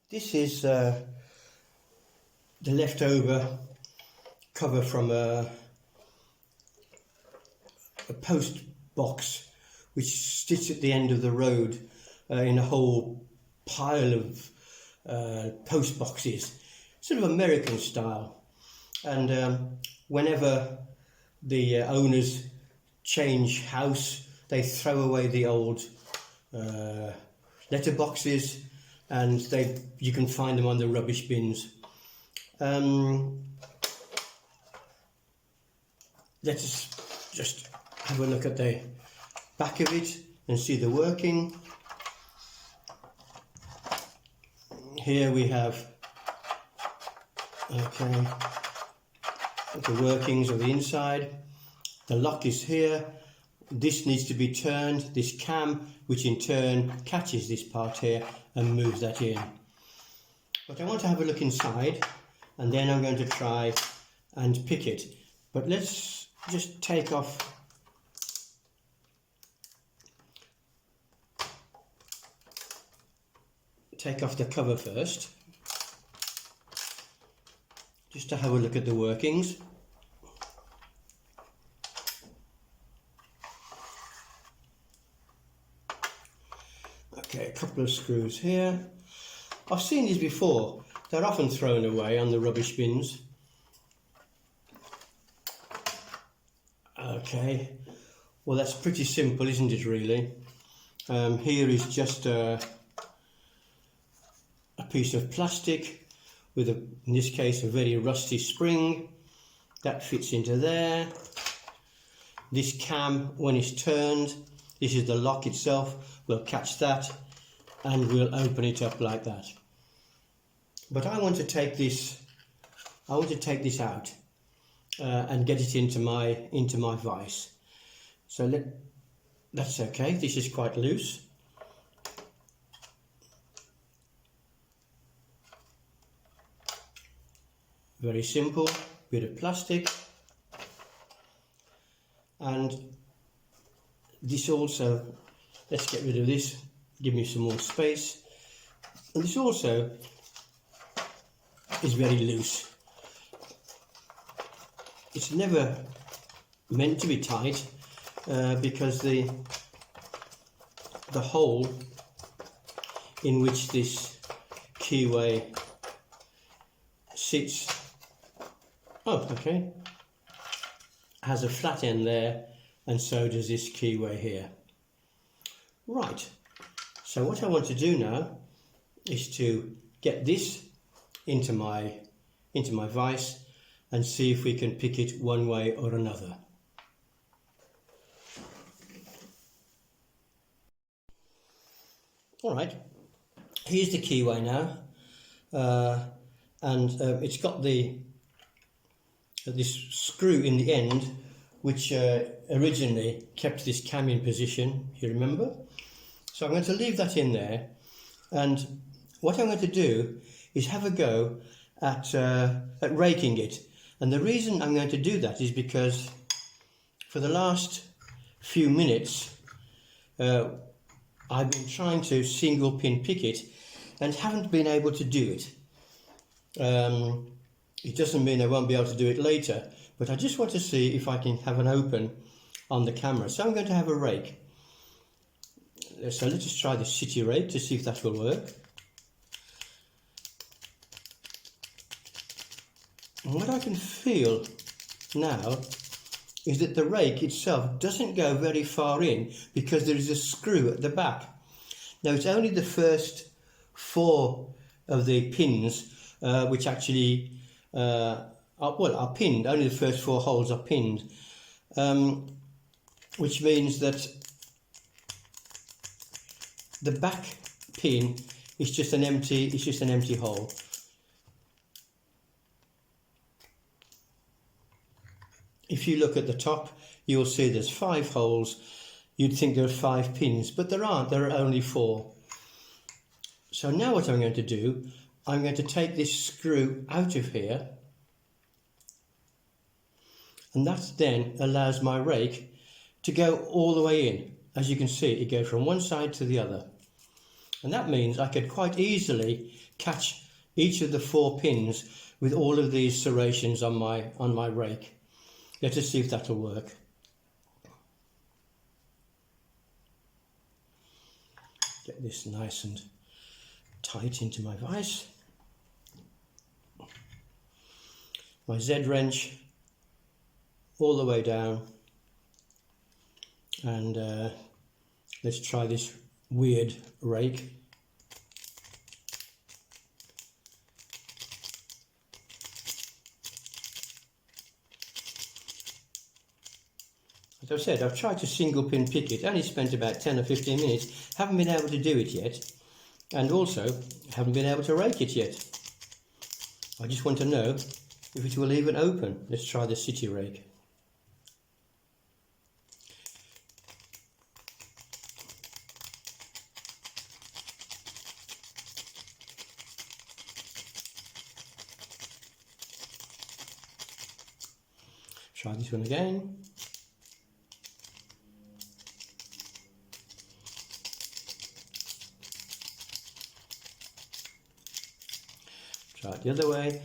This is the leftover cover from a post box which sits at the end of the road in a whole pile of post boxes, sort of American style. And whenever the owners change house, they throw away the old letter boxes, and you can find them on the rubbish bins. Let's just have a look at the back of it and see the working. Here we have the workings of the inside. The lock is here. This needs to be turned, this cam, which in turn catches this part here and moves that in. But I want to have a look inside, and then I'm going to try and pick it. But let's just take off the cover first, just to have a look at the workings. Okay, a couple of screws here. I've seen these before. They're often thrown away on the rubbish bins. Okay, well, that's pretty simple, isn't it, really? Here is just a piece of plastic with, in this case, a very rusty spring. That fits into there. This cam, when it's turned, this is the lock itself, we'll catch that and we'll open it up like that. But I want to take this out and get it into my vise. So that's okay. This is quite loose. Very simple bit of plastic. And this also, let's get rid of this, give me some more space. And this also is very loose. It's never meant to be tight because the hole in which this keyway sits, has a flat end there, and so does this keyway here. Right, so what I want to do now is to get this into my vise and see if we can pick it one way or another. Alright, here's the keyway now, and it's got this screw in the end which originally kept this cam in position, you remember? So I'm going to leave that in there, and what I'm going to do is have a go at raking it. And the reason I'm going to do that is because for the last few minutes I've been trying to single pin pick it and haven't been able to do it. It doesn't mean I won't be able to do it later, but I just want to see if I can have an open on the camera. So I'm going to have a rake. So let's just try the city rake to see if that will work. And what I can feel now is that the rake itself doesn't go very far in because there is a screw at the back. Now it's only the first 4 of the pins which actually are pinned. Only the first 4 holes are pinned, which means that the back pin is just an empty hole. If you look at the top, you'll see there's 5 holes. You'd think there are 5 pins, but there aren't. There are only 4. So now what I'm going to do, I'm going to take this screw out of here, and that then allows my rake to go all the way in. As you can see, it goes from one side to the other. And that means I could quite easily catch each of the 4 pins with all of these serrations on my rake. Let us see if that'll work. Get this nice and tight into my vise. My Z wrench all the way down, and let's try this weird rake. As I've said, I've tried to single pin pick it, only spent about 10 or 15 minutes, haven't been able to do it yet, and also haven't been able to rake it yet. I just want to know if it will even open. Let's try the city rake. Try this one again. Try it the other way.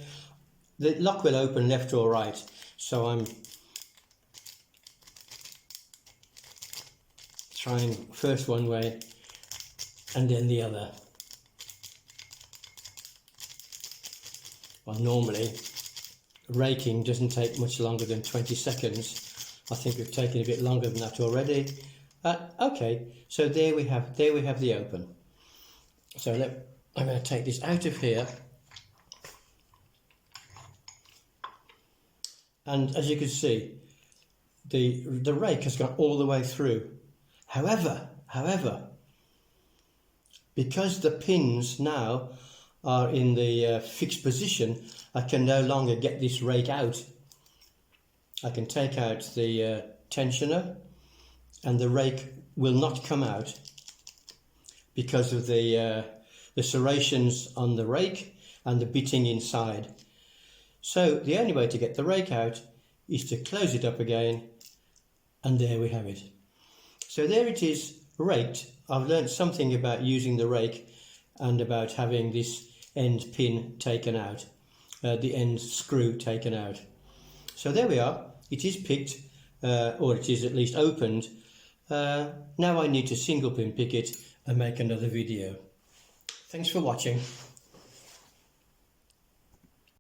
The lock will open left or right, so I'm trying first one way and then the other. Well, normally raking doesn't take much longer than 20 seconds. I think we've taken a bit longer than that already. Okay, so there we have the open. So I'm going to take this out of here. And as you can see, the rake has gone all the way through. However, because the pins now are in the fixed position, I can no longer get this rake out. I can take out the tensioner and the rake will not come out because of the serrations on the rake and the bitting inside. So the only way to get the rake out is to close it up again, and there we have it. So there it is, raked. I've learned something about using the rake and about having this end pin taken out, the end screw taken out. So there we are, it is picked, or it is at least opened. Now I need to single pin pick it and make another video. Thanks for watching.